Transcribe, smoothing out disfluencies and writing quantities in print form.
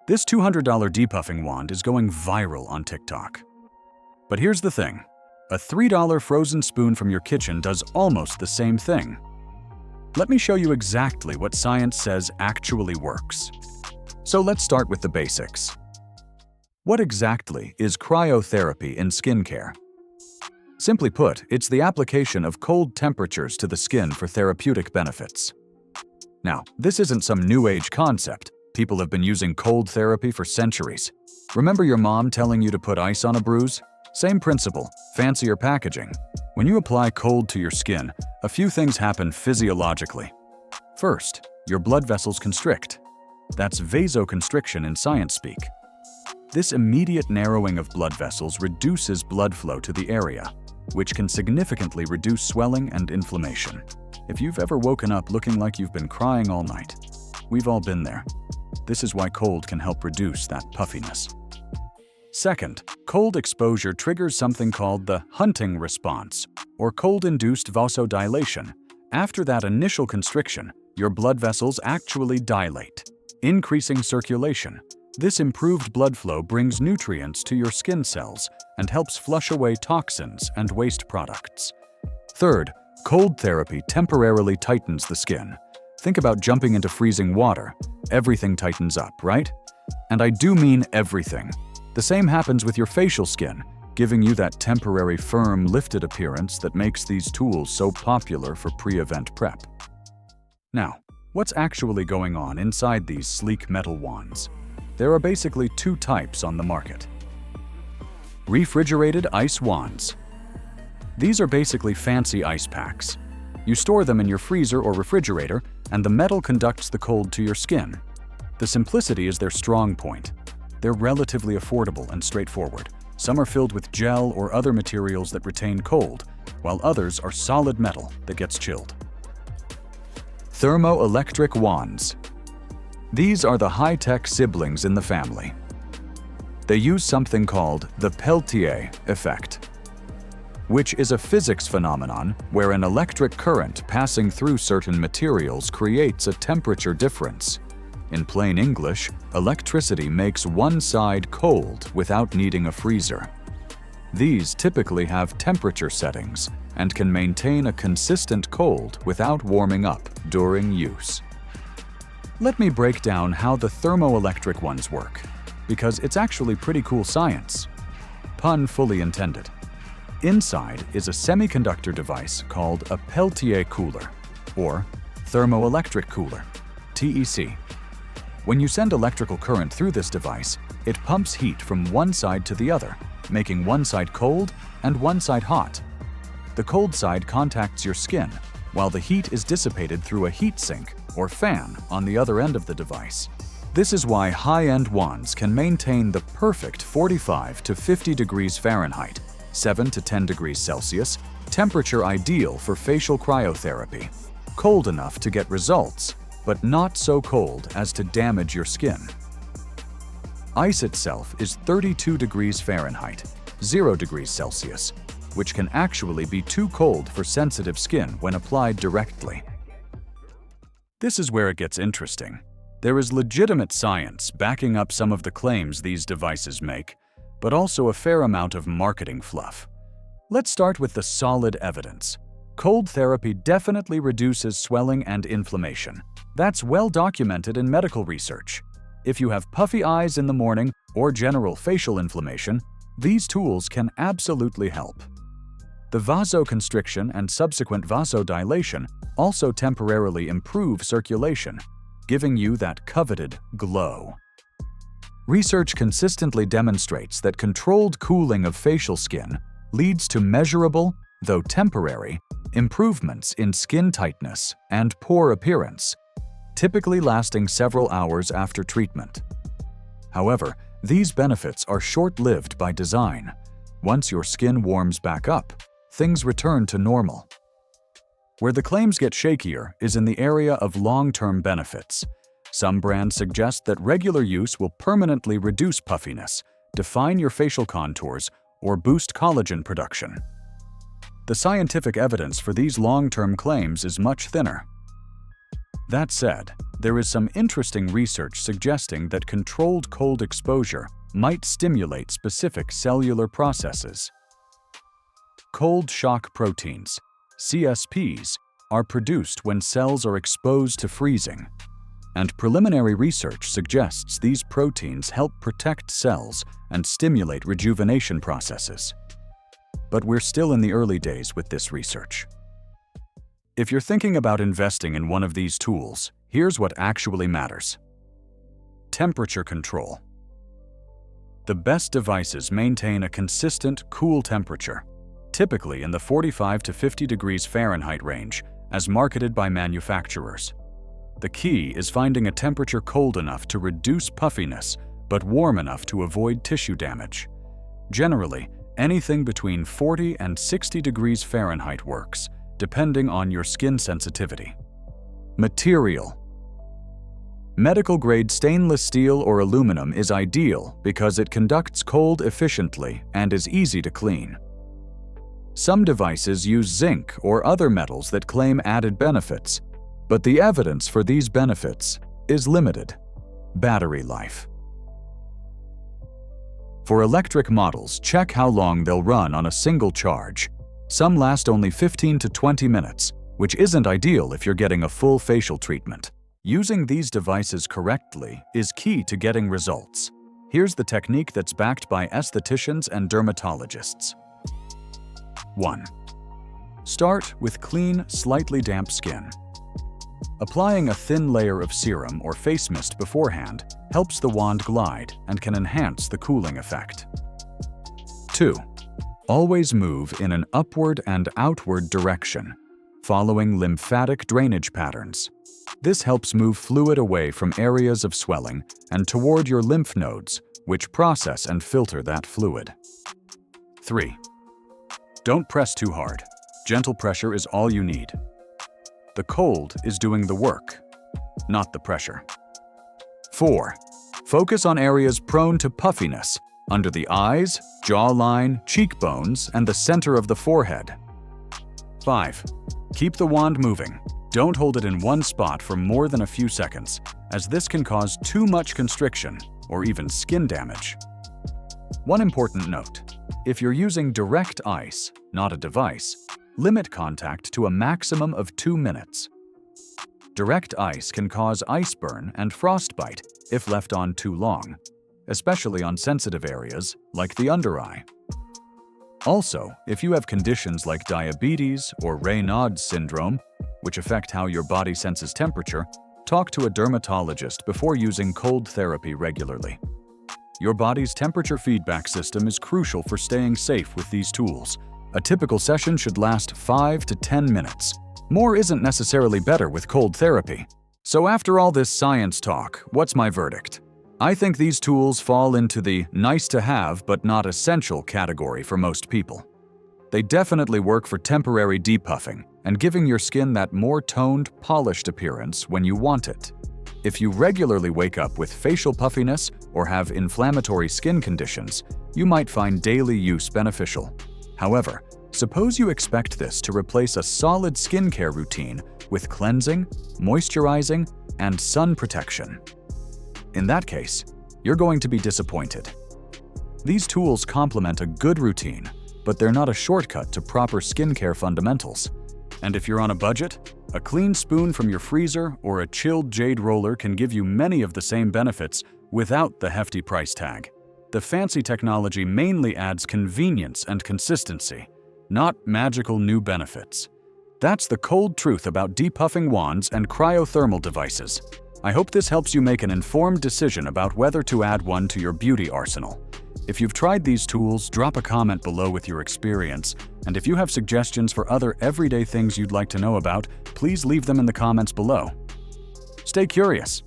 This $200 depuffing wand is going viral on TikTok. But here's the thing. A $3 frozen spoon from your kitchen does almost the same thing. Let me show you exactly what science says actually works. So let's start with the basics. What exactly is cryotherapy in skincare? Simply put, it's the application of cold temperatures to the skin for therapeutic benefits. Now, this isn't some new age concept. People have been using cold therapy for centuries. Remember your mom telling you to put ice on a bruise? Same principle, fancier packaging. When you apply cold to your skin, a few things happen physiologically. First, your blood vessels constrict. That's vasoconstriction in science speak. This immediate narrowing of blood vessels reduces blood flow to the area, which can significantly reduce swelling and inflammation. If you've ever woken up looking like you've been crying all night, we've all been there. This is why cold can help reduce that puffiness. Second, cold exposure triggers something called the hunting response, or cold-induced vasodilation. After that initial constriction, your blood vessels actually dilate, increasing circulation. This improved blood flow brings nutrients to your skin cells and helps flush away toxins and waste products. Third, cold therapy temporarily tightens the skin. Think about jumping into freezing water. Everything tightens up, right? And I do mean everything. The same happens with your facial skin, giving you that temporary firm, lifted appearance that makes these tools so popular for pre-event prep. Now, what's actually going on inside these sleek metal wands? There are basically two types on the market. Refrigerated ice wands. These are basically fancy ice packs. You store them in your freezer or refrigerator, and the metal conducts the cold to your skin. The simplicity is their strong point. They're relatively affordable and straightforward. Some are filled with gel or other materials that retain cold, while others are solid metal that gets chilled. Thermoelectric wands. These are the high-tech siblings in the family. They use something called the Peltier effect, which is a physics phenomenon where an electric current passing through certain materials creates a temperature difference. In plain English, electricity makes one side cold without needing a freezer. These typically have temperature settings and can maintain a consistent cold without warming up during use. Let me break down how the thermoelectric ones work, because it's actually pretty cool science. Pun fully intended. Inside is a semiconductor device called a Peltier cooler, or thermoelectric cooler, TEC. When you send electrical current through this device, it pumps heat from one side to the other, making one side cold and one side hot. The cold side contacts your skin, while the heat is dissipated through a heat sink or fan on the other end of the device. This is why high-end wands can maintain the perfect 45 to 50 degrees Fahrenheit, 7 to 10 degrees Celsius, temperature ideal for facial cryotherapy. Cold enough to get results, but not so cold as to damage your skin. Ice itself is 32 degrees Fahrenheit, 0 degrees Celsius, which can actually be too cold for sensitive skin when applied directly. This is where it gets interesting. There is legitimate science backing up some of the claims these devices make, but also a fair amount of marketing fluff. Let's start with the solid evidence. Cold therapy definitely reduces swelling and inflammation. That's well documented in medical research. If you have puffy eyes in the morning or general facial inflammation, these tools can absolutely help. The vasoconstriction and subsequent vasodilation also temporarily improve circulation, giving you that coveted glow. Research consistently demonstrates that controlled cooling of facial skin leads to measurable, though temporary, improvements in skin tightness and pore appearance, typically lasting several hours after treatment. However, these benefits are short-lived by design. Once your skin warms back up, things return to normal. Where the claims get shakier is in the area of long-term benefits. Some brands suggest that regular use will permanently reduce puffiness, define your facial contours, or boost collagen production. The scientific evidence for these long-term claims is much thinner. That said, there is some interesting research suggesting that controlled cold exposure might stimulate specific cellular processes. Cold shock proteins, CSPs, are produced when cells are exposed to freezing, and preliminary research suggests these proteins help protect cells and stimulate rejuvenation processes. But we're still in the early days with this research. If you're thinking about investing in one of these tools, here's what actually matters. Temperature control. The best devices maintain a consistent, cool temperature, typically in the 45 to 50 degrees Fahrenheit range, as marketed by manufacturers. The key is finding a temperature cold enough to reduce puffiness, but warm enough to avoid tissue damage. Generally, anything between 40 and 60 degrees Fahrenheit works, depending on your skin sensitivity. Material. Medical-grade stainless steel or aluminum is ideal because it conducts cold efficiently and is easy to clean. Some devices use zinc or other metals that claim added benefits, but the evidence for these benefits is limited. Battery life. For electric models, check how long they'll run on a single charge. Some last only 15 to 20 minutes, which isn't ideal if you're getting a full facial treatment. Using these devices correctly is key to getting results. Here's the technique that's backed by estheticians and dermatologists. 1. Start with clean, slightly damp skin. Applying a thin layer of serum or face mist beforehand helps the wand glide and can enhance the cooling effect. 2. Always move in an upward and outward direction, following lymphatic drainage patterns. This helps move fluid away from areas of swelling and toward your lymph nodes, which process and filter that fluid. 3. Don't press too hard. Gentle pressure is all you need. The cold is doing the work, not the pressure. 4. Focus on areas prone to puffiness, under the eyes, jawline, cheekbones, and the center of the forehead. 5. Keep the wand moving. Don't hold it in one spot for more than a few seconds, as this can cause too much constriction or even skin damage. One important note: if you're using direct ice, not a device, limit contact to a maximum of 2 minutes. Direct ice can cause ice burn and frostbite if left on too long, especially on sensitive areas like the under eye. Also, if you have conditions like diabetes or Raynaud's syndrome, which affect how your body senses temperature, talk to a dermatologist before using cold therapy regularly. Your body's temperature feedback system is crucial for staying safe with these tools. A typical session should last 5 to 10 minutes. More isn't necessarily better with cold therapy. So after all this science talk, what's my verdict? I think these tools fall into the nice-to-have but not essential category for most people. They definitely work for temporary depuffing and giving your skin that more toned, polished appearance when you want it. If you regularly wake up with facial puffiness or have inflammatory skin conditions, you might find daily use beneficial. However, suppose you expect this to replace a solid skincare routine with cleansing, moisturizing, and sun protection. In that case, you're going to be disappointed. These tools complement a good routine, but they're not a shortcut to proper skincare fundamentals. And if you're on a budget, a clean spoon from your freezer or a chilled jade roller can give you many of the same benefits without the hefty price tag. The fancy technology mainly adds convenience and consistency, not magical new benefits. That's the cold truth about depuffing wands and cryothermal devices. I hope this helps you make an informed decision about whether to add one to your beauty arsenal. If you've tried these tools, drop a comment below with your experience, and if you have suggestions for other everyday things you'd like to know about, please leave them in the comments below. Stay curious.